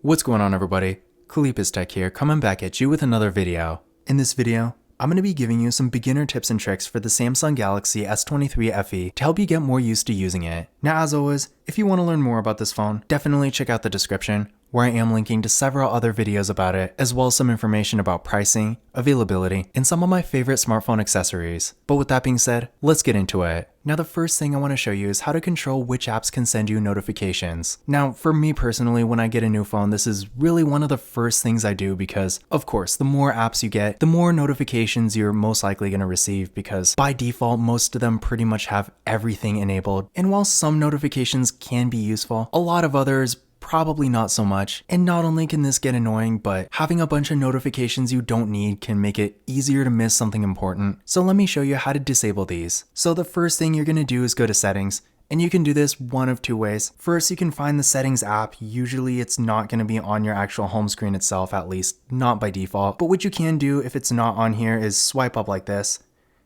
What's going on, everybody? Kalipis Tech here, coming back at you with another video. In this video, I'm going to be giving you some beginner tips and tricks for the Samsung Galaxy S23 FE to help you get more used to using it. Now, as always, if you want to learn more about this phone, definitely check out the description, where I am linking to several other videos about it, as well as some information about pricing, availability, and some of my favorite smartphone accessories. But with that being said, let's get into it. Now, the first thing I want to show you is how to control which apps can send you notifications. Now, for me personally, when I get a new phone, this is really one of the first things I do because, of course, the more apps you get, the more notifications you're most likely going to receive because by default, most of them pretty much have everything enabled. And while some notifications can be useful, a lot of others probably not so much. And not only can this get annoying, but having a bunch of notifications you don't need can make it easier to miss something important. So let me show you how to disable these. So the first thing you're going to do is go to settings. And you can do this one of two ways. First, you can find the settings app. Usually it's not going to be on your actual home screen itself, at least not by default. But what you can do if it's not on here is swipe up like this.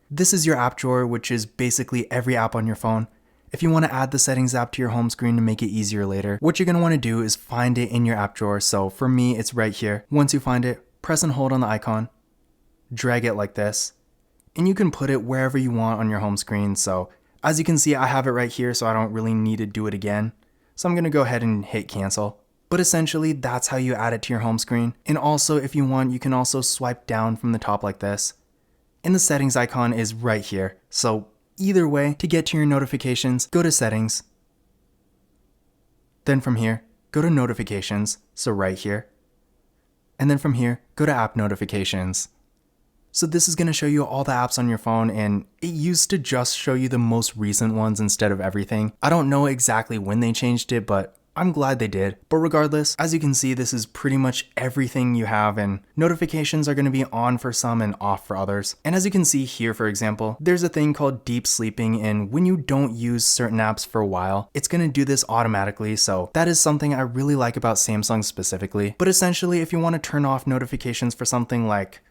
This is your app drawer, which is basically every app on your phone. If you want to add the settings app to your home screen to make it easier later, what you're going to want to do is find it in your app drawer. So for me, it's right here. Once you find it, press and hold on the icon, drag it like this, and you can put it wherever you want on your home screen. So as you can see, I have it right here, so I don't really need to do it again. So I'm going to go ahead and hit cancel. But essentially, that's how you add it to your home screen. And also, if you want, you can also swipe down from the top like this. And the settings icon is right here. So either way, to get to your notifications, go to settings. Then from here, go to notifications, so right here. And then from here, go to app notifications. So this is going to show you all the apps on your phone, and it used to just show you the most recent ones instead of everything. I don't know exactly when they changed it, but I'm glad they did. But regardless, as you can see, this is pretty much everything you have, and notifications are going to be on for some and off for others. And as you can see here, for example, there's a thing called deep sleeping, and when you don't use certain apps for a while, it's going to do this automatically. So that is something I really like about Samsung specifically. But essentially, if you want to turn off notifications for something like,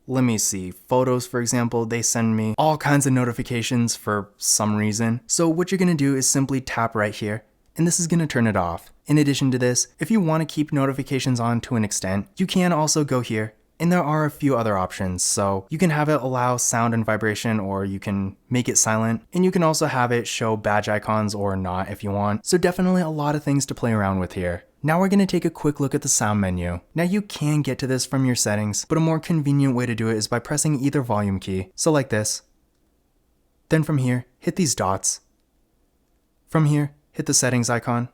let me see, photos, for example, they send me all kinds of notifications for some reason. So what you're going to do is simply tap right here, and this is going to turn it off. In addition to this, if you want to keep notifications on to an extent, you can also go here, and there are a few other options. So you can have it allow sound and vibration, or you can make it silent, and you can also have it show badge icons or not if you want. So definitely a lot of things to play around with here. Now we're going to take a quick look at the sound menu. Now you can get to this from your settings, but a more convenient way to do it is by pressing either volume key. So like this. Then from here, hit these dots. From here, hit the settings icon.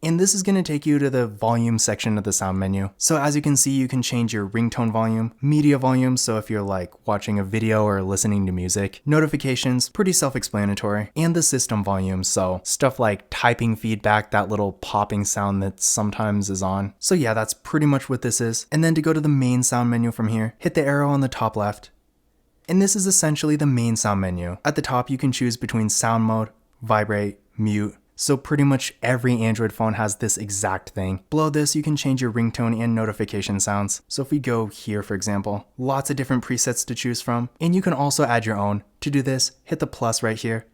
And this is going to take you to the volume section of the sound menu. So as you can see, you can change your ringtone volume, media volume, so if you're like watching a video or listening to music, notifications, pretty self-explanatory, and the system volume, so stuff like typing feedback, that little popping sound that sometimes is on. So yeah, that's pretty much what this is. And then to go to the main sound menu from here, hit the arrow on the top left. And this is essentially the main sound menu. At the top, you can choose between sound mode, vibrate, mute. So pretty much every Android phone has this exact thing. Below this, you can change your ringtone and notification sounds. So if we go here, for example, lots of different presets to choose from, and you can also add your own. To do this, hit the plus right here.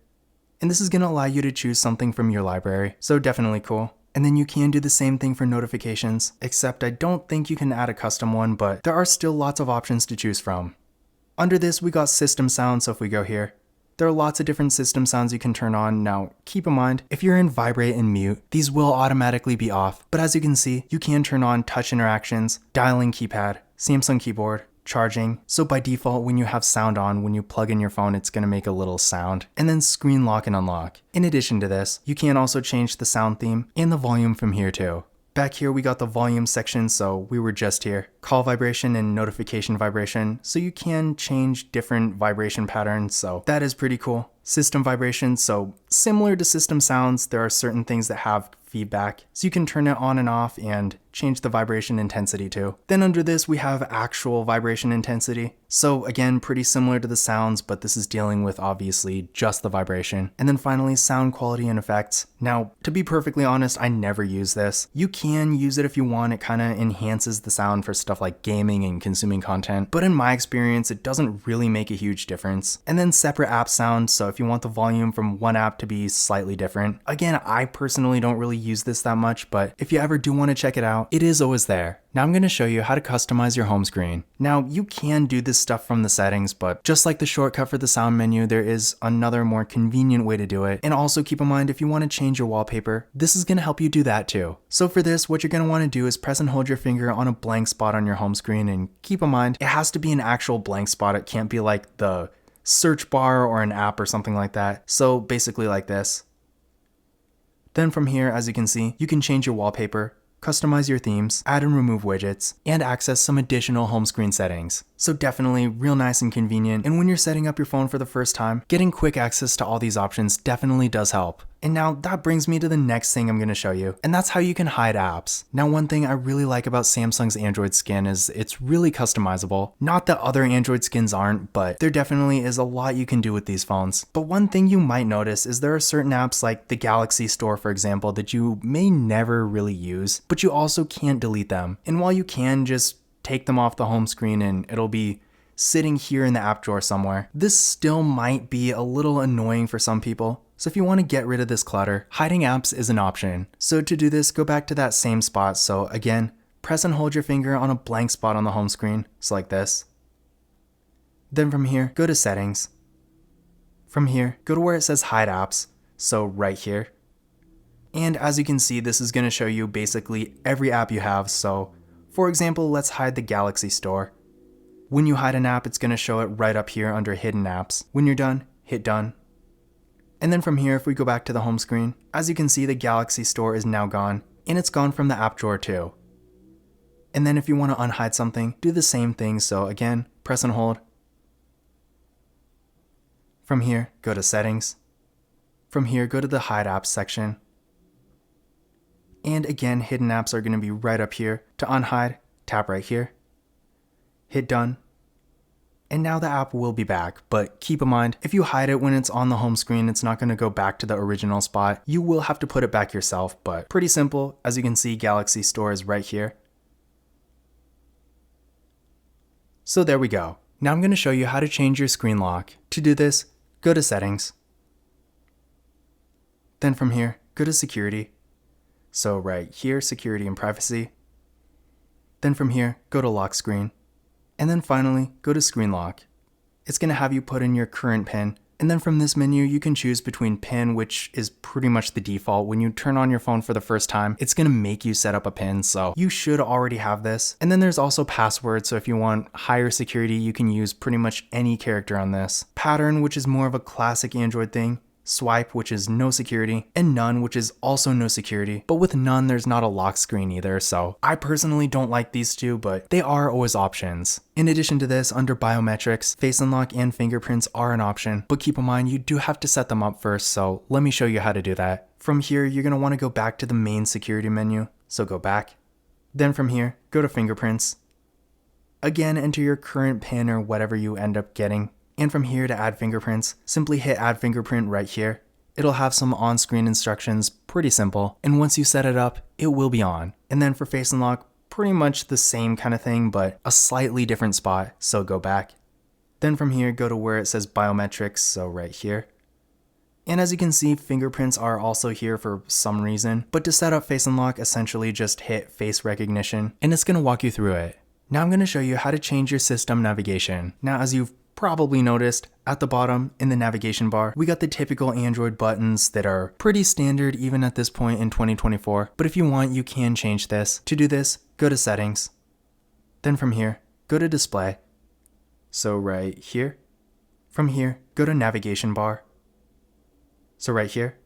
And this is going to allow you to choose something from your library. So definitely cool. And then you can do the same thing for notifications, except I don't think you can add a custom one, but there are still lots of options to choose from. Under this, we got system sound, so if we go here, there are lots of different system sounds you can turn on. Now, keep in mind, if you're in vibrate and mute, these will automatically be off. But as you can see, you can turn on touch interactions, dialing keypad, Samsung keyboard, charging. So by default, when you have sound on, when you plug in your phone, it's going to make a little sound. And then screen lock and unlock. In addition to this, you can also change the sound theme and the volume from here too. Back here, we got the volume section, so we were just here. Call vibration and notification vibration, so you can change different vibration patterns, so that is pretty cool. System vibration, so similar to system sounds, there are certain things that have feedback, so you can turn it on and off and change the vibration intensity too. Then under this, we have actual vibration intensity. So again, pretty similar to the sounds, but this is dealing with obviously just the vibration. And then finally, sound quality and effects. Now, to be perfectly honest, I never use this. You can use it if you want. It kind of enhances the sound for stuff like gaming and consuming content. But in my experience, it doesn't really make a huge difference. And then separate app sound. So if you want the volume from one app to be slightly different. Again, I personally don't really use this that much, but if you ever do want to check it out, it is always there. Now I'm going to show you how to customize your home screen. Now you can do this stuff from the settings, but just like the shortcut for the sound menu, there is another more convenient way to do it. And also keep in mind, if you want to change your wallpaper, this is going to help you do that too. So for this, what you're going to want to do is press and hold your finger on a blank spot on your home screen, and keep in mind, it has to be an actual blank spot. It can't be like the search bar or an app or something like that. So basically like this. Then from here, as you can see, you can change your wallpaper, customize your themes, add and remove widgets, and access some additional home screen settings. So definitely real nice and convenient, and when you're setting up your phone for the first time, getting quick access to all these options definitely does help. And now that brings me to the next thing I'm going to show you, and that's how you can hide apps. Now one thing I really like about Samsung's Android skin is it's really customizable. Not that other Android skins aren't, but there definitely is a lot you can do with these phones. But one thing you might notice is there are certain apps like the Galaxy Store, for example, that you may never really use, but you also can't delete them. And while you can just take them off the home screen and it'll be sitting here in the app drawer somewhere, this still might be a little annoying for some people. So if you want to get rid of this clutter, hiding apps is an option. So to do this, go back to that same spot. So again, press and hold your finger on a blank spot on the home screen, so like this. Then from here, go to settings. From here, go to where it says hide apps, so right here. And as you can see, this is going to show you basically every app you have. So for example, let's hide the Galaxy Store. When you hide an app, it's going to show it right up here under hidden apps. When you're done, hit done. And then from here, if we go back to the home screen, as you can see, the Galaxy Store is now gone, and it's gone from the app drawer too. And then if you want to unhide something, do the same thing. So again, press and hold. From here, go to settings. From here, go to the hide apps section. And again, hidden apps are going to be right up here. To unhide, tap right here. Hit done. And now the app will be back, but keep in mind, if you hide it when it's on the home screen, it's not going to go back to the original spot. You will have to put it back yourself, but pretty simple. As you can see, Galaxy Store is right here. So there we go. Now I'm going to show you how to change your screen lock. To do this, go to settings. Then from here, go to security. So right here, security and privacy. Then from here, go to lock screen. And then finally, go to screen lock. It's going to have you put in your current PIN. And then from this menu, you can choose between PIN, which is pretty much the default. When you turn on your phone for the first time, it's going to make you set up a PIN. So you should already have this. And then there's also password. So if you want higher security, you can use pretty much any character on this. Pattern, which is more of a classic Android thing. Swipe, which is no security, and none, which is also no security. But with none, there's not a lock screen either, so I personally don't like these two, but they are always options. In addition to this, under biometrics, face unlock and fingerprints are an option, but keep in mind you do have to set them up first, so let me show you how to do that. From here, you're going to want to go back to the main security menu, so go back. Then from here, go to fingerprints. Again, enter your current PIN or whatever you end up getting. And from here to add fingerprints, simply hit add fingerprint right here. It'll have some on-screen instructions, pretty simple. And once you set it up, it will be on. And then for face unlock, pretty much the same kind of thing, but a slightly different spot, so go back. Then from here, go to where it says biometrics, so right here. And as you can see, fingerprints are also here for some reason. But to set up face unlock, essentially just hit face recognition, and it's gonna walk you through it. Now I'm gonna show you how to change your system navigation. Now as you've probably noticed, at the bottom in the navigation bar, we got the typical Android buttons that are pretty standard even at this point in 2024. But if you want, you can change this. To do this, go to settings. Then from here, go to display. So right here. From here, go to navigation bar. So right here.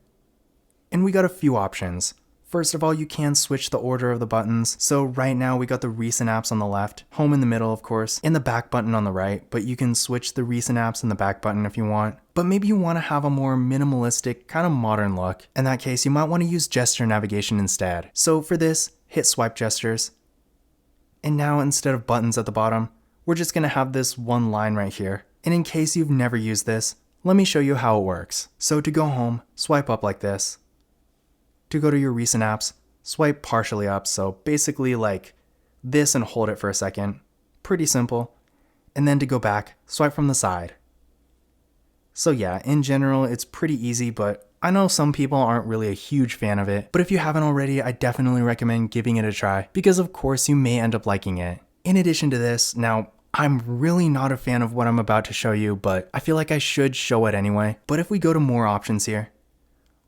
And we got a few options. First of all, you can switch the order of the buttons. So right now we got the recent apps on the left, home in the middle of course, and the back button on the right, but you can switch the recent apps and the back button if you want. But maybe you want to have a more minimalistic, kind of modern look. In that case, you might want to use gesture navigation instead. So for this, hit swipe gestures. And now instead of buttons at the bottom, we're just going to have this one line right here. And in case you've never used this, let me show you how it works. So to go home, swipe up like this. To go to your recent apps, swipe partially up, so basically like this and hold it for a second. Pretty simple. And then to go back, swipe from the side. So yeah, in general, it's pretty easy, but I know some people aren't really a huge fan of it. But if you haven't already, I definitely recommend giving it a try, because of course you may end up liking it. In addition to this, now, I'm really not a fan of what I'm about to show you, but I feel like I should show it anyway. But if we go to more options here,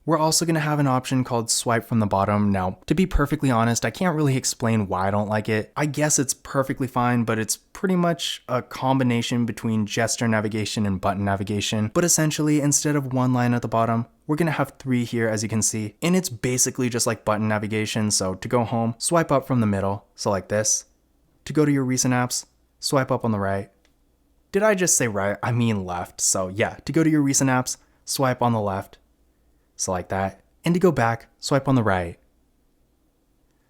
we're also going to have an option called swipe from the bottom. Now, to be perfectly honest, I can't really explain why I don't like it. I guess it's perfectly fine, but it's pretty much a combination between gesture navigation and button navigation. But essentially, instead of one line at the bottom, we're going to have 3 here, as you can see. And it's basically just like button navigation. So to go home, swipe up from the middle. So like this. To go to your recent apps, swipe up on the right. Did I just say right? I mean left. So yeah, to go to your recent apps, swipe on the left. So like that. And to go back, swipe on the right.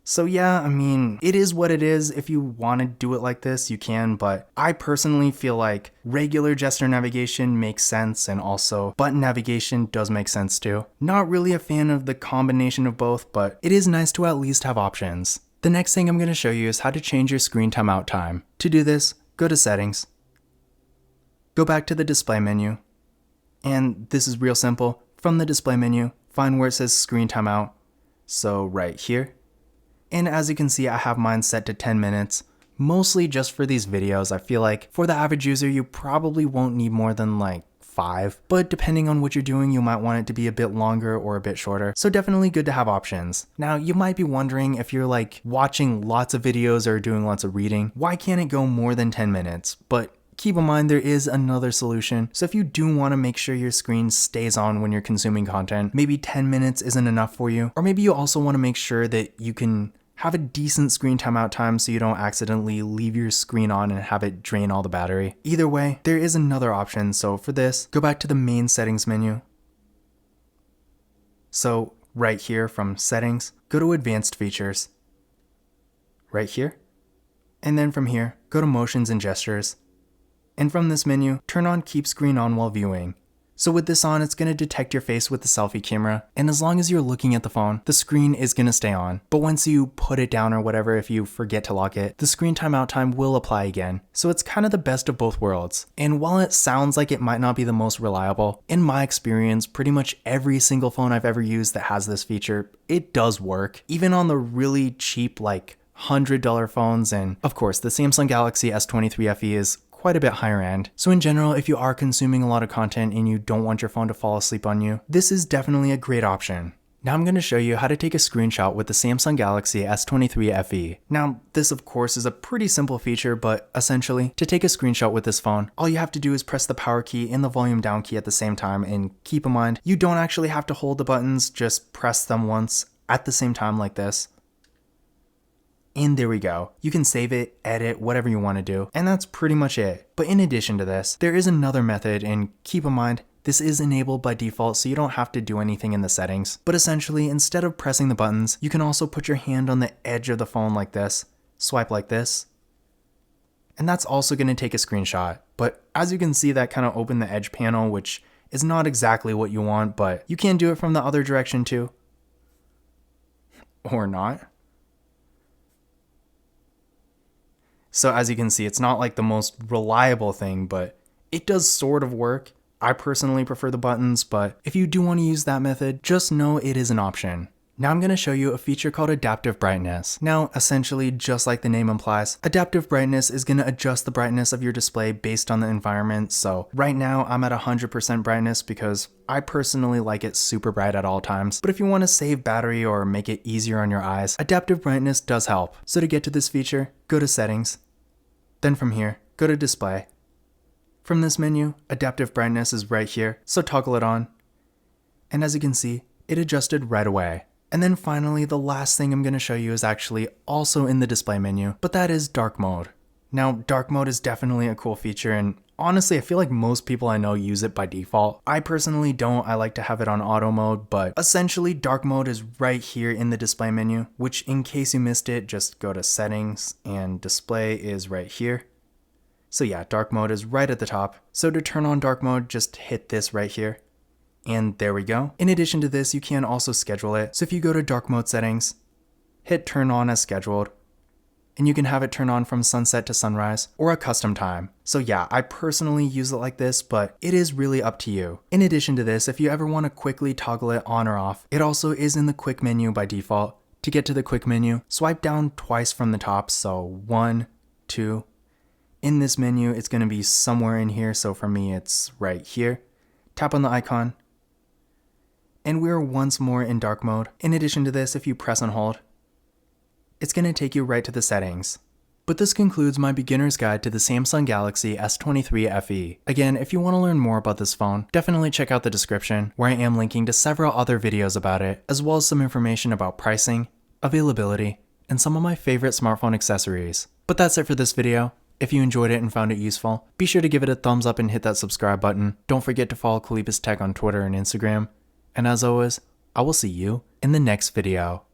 So yeah, I mean, it is what it is. If you want to do it like this, you can, but I personally feel like regular gesture navigation makes sense, and also button navigation does make sense too. Not really a fan of the combination of both, but it is nice to at least have options. The next thing I'm going to show you is how to change your screen timeout time. To do this, go to Settings, go back to the display menu, and this is real simple. From the display menu, find where it says screen timeout, so right here. And as you can see, I have mine set to 10 minutes, mostly just for these videos. I feel like for the average user, you probably won't need more than like 5, but depending on what you're doing, you might want it to be a bit longer or a bit shorter. So definitely good to have options. Now, you might be wondering, if you're like watching lots of videos or doing lots of reading, why can't it go more than 10 minutes? But keep in mind, there is another solution. So if you do want to make sure your screen stays on when you're consuming content, maybe 10 minutes isn't enough for you. Or maybe you also want to make sure that you can have a decent screen timeout time so you don't accidentally leave your screen on and have it drain all the battery. Either way, there is another option. So for this, go back to the main settings menu. So right here from settings, go to advanced features. Right here. And then from here, go to motions and gestures. And from this menu, turn on keep screen on while viewing. So with this on, it's going to detect your face with the selfie camera, and as long as you're looking at the phone, the screen is going to stay on. But once you put it down or whatever, if you forget to lock it, the screen timeout time will apply again. So it's kind of the best of both worlds. And while it sounds like it might not be the most reliable, in my experience, pretty much every single phone I've ever used that has this feature, it does work. Even on the really cheap, like $100 phones, and of course the Samsung Galaxy S23 FE is quite a bit higher end. So in general, if you are consuming a lot of content and you don't want your phone to fall asleep on you, this is definitely a great option. Now I'm going to show you how to take a screenshot with the Samsung Galaxy S23 FE. Now this of course is a pretty simple feature, but essentially to take a screenshot with this phone, all you have to do is press the power key and the volume down key at the same time, and keep in mind, you don't actually have to hold the buttons, just press them once at the same time like this. And there we go. You can save it, edit, whatever you want to do, and that's pretty much it. But in addition to this, there is another method, and keep in mind, this is enabled by default, so you don't have to do anything in the settings. But essentially, instead of pressing the buttons, you can also put your hand on the edge of the phone like this, swipe like this, and that's also going to take a screenshot. But as you can see, that kind of opened the edge panel, which is not exactly what you want, but you can do it from the other direction too. Or not. So as you can see, it's not like the most reliable thing, but it does sort of work. I personally prefer the buttons, but if you do want to use that method, just know it is an option. Now I'm going to show you a feature called adaptive brightness. Now, essentially, just like the name implies, adaptive brightness is going to adjust the brightness of your display based on the environment. So right now I'm at 100% brightness because I personally like it super bright at all times. But if you want to save battery or make it easier on your eyes, adaptive brightness does help. So to get to this feature, go to settings. Then from here, go to display. From this menu, adaptive brightness is right here, so toggle it on. And as you can see, it adjusted right away. And then finally, the last thing I'm going to show you is actually also in the display menu, but that is dark mode. Now, dark mode is definitely a cool feature, and honestly, I feel like most people I know use it by default. I personally don't. I like to have it on auto mode, but essentially dark mode is right here in the display menu, which in case you missed it, just go to settings and display is right here. So yeah, dark mode is right at the top. So to turn on dark mode, just hit this right here. And there we go. In addition to this, you can also schedule it. So if you go to dark mode settings, hit turn on as scheduled, and you can have it turn on from sunset to sunrise or a custom time. So yeah, I personally use it like this, but it is really up to you. In addition to this, if you ever want to quickly toggle it on or off, it also is in the quick menu by default. To get to the quick menu, swipe down twice from the top, so 1, 2. In this menu, it's going to be somewhere in here, so for me it's right here. Tap on the icon, and we're once more in dark mode. In addition to this, if you press and hold, it's going to take you right to the settings. But this concludes my beginner's guide to the Samsung Galaxy S23 FE. Again, if you want to learn more about this phone, definitely check out the description, where I am linking to several other videos about it, as well as some information about pricing, availability, and some of my favorite smartphone accessories. But that's it for this video. If you enjoyed it and found it useful, be sure to give it a thumbs up and hit that subscribe button. Don't forget to follow Kalibus Tech on Twitter and Instagram. And as always, I will see you in the next video.